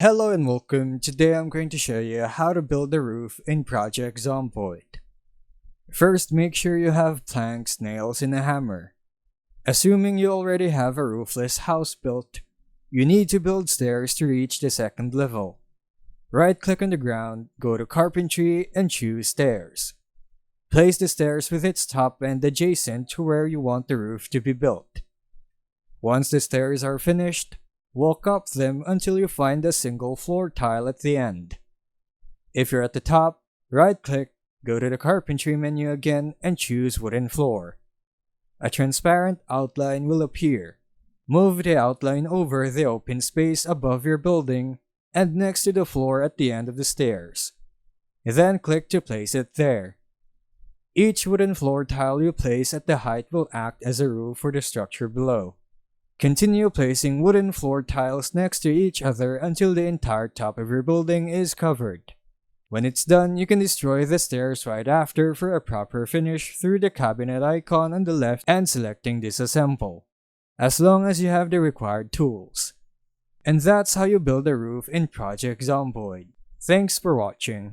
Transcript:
Hello and welcome. Today I'm going to show you how to build a roof in Project Zomboid. First, make sure you have planks, nails, and a hammer. Assuming you already have a roofless house built, you need to build stairs to reach the second level. Right-click on the ground, go to Carpentry, and choose Stairs. Place the stairs with its top end adjacent to where you want the roof to be built. Once the stairs are finished, walk up them until you find a single floor tile at the end. If you're at the top, right-click, go to the Carpentry menu again, and choose Wooden Floor. A transparent outline will appear. Move the outline over the open space above your building and next to the floor at the end of the stairs. Then click to place it there. Each wooden floor tile you place at the height will act as a roof for the structure below. Continue placing wooden floor tiles next to each other until the entire top of your building is covered. When it's done, you can destroy the stairs right after for a proper finish through the cabinet icon on the left and selecting Disassemble, as long as you have the required tools. And that's how you build a roof in Project Zomboid. Thanks for watching.